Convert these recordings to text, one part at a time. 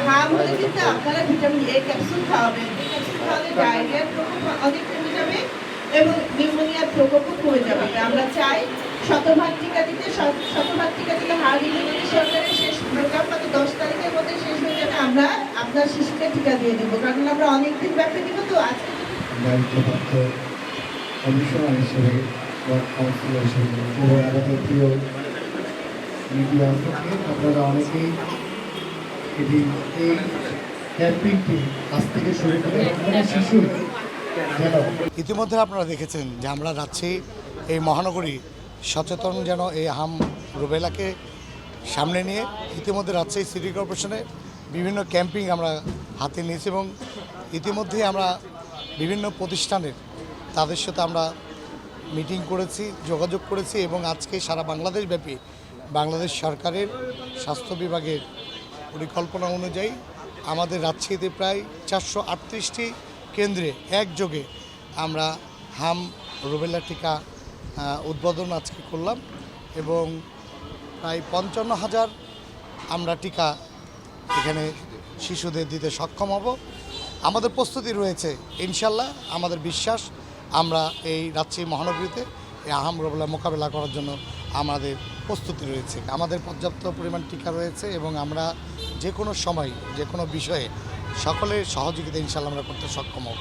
হাম হলে কিন্তু আপনারা ভিটামিন এ ক্যাপসুল খাওয়াবেন। এই ক্যাপসুল খাওয়ালে ডায়রিয়ার প্রকোপ অনেক কমে যাবে এবং নিউমোনিয়ার প্রকোপও কমে যাবে। আমরা চাই শতভাগ টিকা দিতে। শতভাগ টিকা দিলে হার্ড ইমিউনিটি সরকারের শেষ প্রোগ্রাম মানে 10 তারিখের মধ্যে শেষ হয়ে যাবে। আমরা আপনার শিশুকে টিকা দিয়ে দেবো, কারণ আমরা অনেকদিন ব্যাপী দিব। তো আজকে দায়িত্বপ্রাপ্ত কমিশনার হিসেবে বা কাউন্সিলর হিসেবে এবং আমাদের প্রিয় মিডিয়া থেকে আপনারা অনেকেই এটি এই ক্যাম্পিংটি আজ থেকে শুরু করে শিশু যেন ইতিমধ্যে আপনারা দেখেছেন যে আমরা রাজশাহী এই মহানগরী সচেতন যেন এই হাম রুবেলাকে সামনে নিয়ে ইতিমধ্যে রাজশাহী সিটি কর্পোরেশনে বিভিন্ন ক্যাম্পিং আমরা হাতে নিয়েছি এবং ইতিমধ্যেই আমরা বিভিন্ন প্রতিষ্ঠানের তাদের সাথে আমরা মিটিং করেছি, যোগাযোগ করেছি এবং আজকে সারা বাংলাদেশব্যাপী বাংলাদেশ সরকারের স্বাস্থ্য বিভাগের পরিকল্পনা অনুযায়ী আমাদের রাজশাহীতে প্রায় 438টি কেন্দ্রে একযোগে আমরা হাম রুবেলা টিকা উদ্বোধন আজকে করলাম এবং প্রায় 55,000 আমরা টিকা এখানে শিশুদের দিতে সক্ষম হব। আমাদের প্রস্তুতি রয়েছে ইনশাল্লাহ। আমাদের বিশ্বাস আমরা এই রাজশাহী মহানগরীতে এই আহাম রুবেলা মোকাবেলা করার জন্য আমাদের প্রস্তুতি রয়েছে। আমাদের পর্যাপ্ত পরিমাণ টিকা রয়েছে এবং আমরা যে কোনো সময় যে কোনো বিষয়ে সকলের সহযোগিতা ইনশাল্লাহ আমরা করতে সক্ষম হব।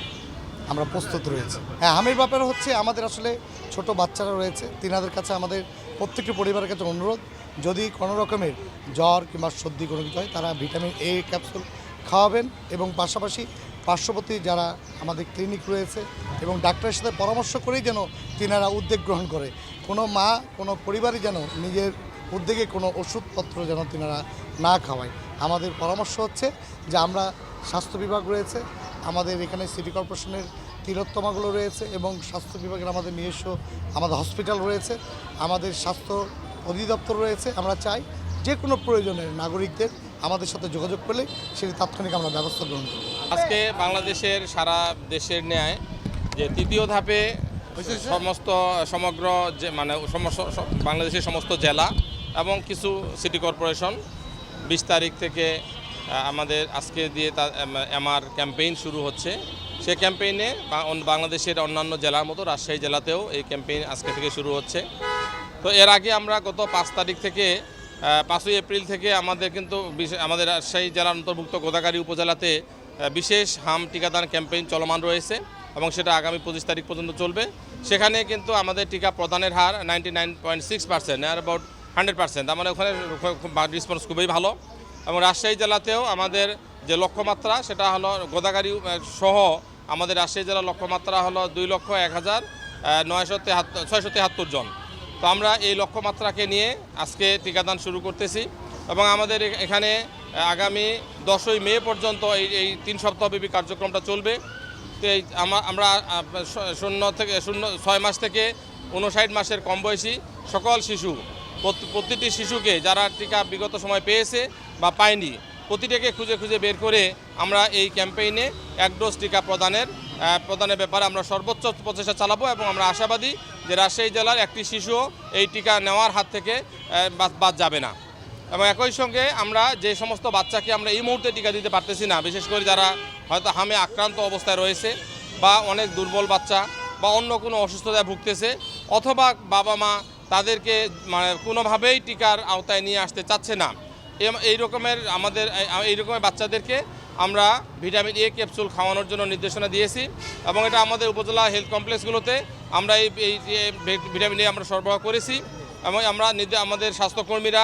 আমরা প্রস্তুত রয়েছে। হ্যাঁ, হামের ব্যাপারে হচ্ছে আমাদের আসলে ছোট বাচ্চারা রয়েছে, তিনাদের কাছে আমাদের প্রত্যেকটি পরিবারের কাছে অনুরোধ, যদি কোনো রকমের জ্বর কিংবা সর্দি কোনো কিছু হয় তারা ভিটামিন এ ক্যাপসুল খাওয়াবেন এবং পাশাপাশি পার্শ্ববর্তী যারা আমাদের ক্লিনিক রয়েছে এবং ডাক্তারের সাথে পরামর্শ করেই যেন তিনারা উদ্যোগ গ্রহণ করে। কোনো মা কোনো পরিবারই যেন নিজের উদ্যোগে কোনো ওষুধপত্র যেন তিনারা না খাওয়ায়। আমাদের পরামর্শ হচ্ছে যে আমরা স্বাস্থ্য বিভাগ রয়েছে, আমাদের এখানে সিটি কর্পোরেশনের তিলোত্তমাগুলো রয়েছে এবং স্বাস্থ্য বিভাগের আমাদের নিজস্ব আমাদের হসপিটাল রয়েছে, আমাদের স্বাস্থ্য অধিদপ্তর রয়েছে। আমরা চাই যে কোনো প্রয়োজনে নাগরিকদের আমাদের সাথে যোগাযোগ করলে সেটি তাৎক্ষণিক আমরা ব্যবস্থা গ্রহণ করব। আজকে বাংলাদেশের সারা দেশের ন্যায় যে তৃতীয় ধাপে সমগ্র যে মানে বাংলাদেশের সমস্ত জেলা এবং কিছু সিটি কর্পোরেশন 20 তারিখ থেকে আমাদের আজকে দিয়ে এমআর ক্যাম্পেইন শুরু হচ্ছে। সেই ক্যাম্পেইনে বাংলাদেশের অন্যান্য জেলার মতো রাজশাহী জেলাতেও এই ক্যাম্পেইন আজকে থেকে শুরু হচ্ছে। তো এর আগে আমরা গত 5 তারিখ থেকে 5ই এপ্রিল থেকে আমাদের কিন্তু আমাদের রাজশাহী জেলার অন্তর্ভুক্ত গোদাগাড়ী উপজেলাতে বিশেষ হাম টিকাদান ক্যাম্পেইন চলমান রয়েছে এবং সেটা আগামী 25 তারিখ পর্যন্ত চলবে। সেখানে কিন্তু আমাদের টিকা প্রদানের হার 99.6%, আর অ্যাবাউট 100%। আমাদের ওখানে রেসপন্স খুবই ভালো এবং রাজশাহী জেলাতেও আমাদের যে লক্ষ্যমাত্রা সেটা হলো গোদাগাড়ী সহ আমাদের রাজশাহী জেলার লক্ষ্যমাত্রা হলো 2,01,673 জন। তো আমরা এই লক্ষ্যমাত্রাকে নিয়ে আজকে টিকাদান শুরু করতেছি এবং আমাদের এখানে আগামী 10ই মে পর্যন্ত এই 3 সপ্তাহব্যাপী কার্যক্রমটা চলবে। তো আমরা 6 মাস থেকে 59 মাসের কম বয়সী সকল শিশু, প্রতিটি শিশুকে যারা টিকা বিগত সময় পেয়েছে বা পায়নি প্রতিটাকে খুঁজে খুঁজে বের করে আমরা এই ক্যাম্পেইনে 1 ডোজ টিকা প্রদানের ব্যাপারে আমরা সর্বোচ্চ প্রচেষ্টা চালাবো এবং আমরা আশাবাদী যে রাজশাহী জেলার একটি শিশুও এই টিকা নেওয়ার হাত থেকে বাদ যাবে না। এবং একই সঙ্গে আমরা যে সমস্ত বাচ্চাকে আমরা এই মুহূর্তে টিকা দিতে পারতেছি না, বিশেষ করে যারা হয়তো হামে আক্রান্ত অবস্থায় রয়েছে বা অনেক দুর্বল বাচ্চা বা অন্য কোনো অসুস্থতায় ভুগতেছে অথবা বাবা মা তাদেরকে মানে কোনোভাবেই টিকার আওতায় নিয়ে আসতে চাচ্ছে না, এই রকমের বাচ্চাদেরকে আমরা ভিটামিন এ ক্যাপসুল খাওয়ানোর জন্য নির্দেশনা দিয়েছি এবং এটা আমাদের উপজেলা হেলথ কমপ্লেক্সগুলোতে আমরা এই ভিটামিন এ আমরা সরবরাহ করেছি এবং আমরা আমাদের স্বাস্থ্যকর্মীরা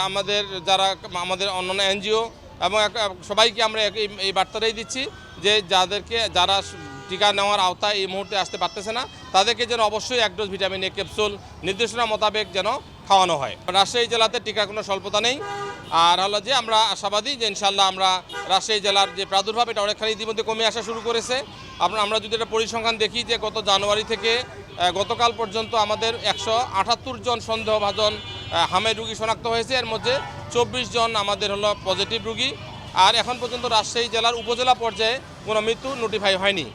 আমাদের যারা আমাদের অন্যান্য এনজিও এবং সবাইকে আমরা এই বার্তাটাই দিচ্ছি যে যারা টিকা নেওয়ার আওতায় এই মুহূর্তে আসতে পারতেছে না তাদেরকে যেন অবশ্যই 1 ডোজ ভিটামিন এ ক্যাপসুল নির্দেশনা মোতাবেক যেন খাওয়ানো হয়। রাজশাহী জেলাতে টিকার কোনো স্বল্পতা নেই। আর হলো যে আমরা আশাবাদী যে ইনশাল্লাহ আমরা রাজশাহী জেলার যে প্রাদুর্ভাব এটা অনেকখানি ইতিমধ্যে কমে আসা শুরু করেছে। আমরা যদি এটা পরিসংখ্যান দেখি যে গত জানুয়ারি থেকে গতকাল পর্যন্ত আমাদের 178 জন সন্দেহভাজন হামের রুগী শনাক্ত হয়েছে। এর মধ্যে 24 জন আমাদের হলো পজিটিভ রুগী। আর এখন পর্যন্ত রাজশাহী জেলার উপজেলা পর্যায়ে কোনো মৃত্যু নোটিফাই হয়নি।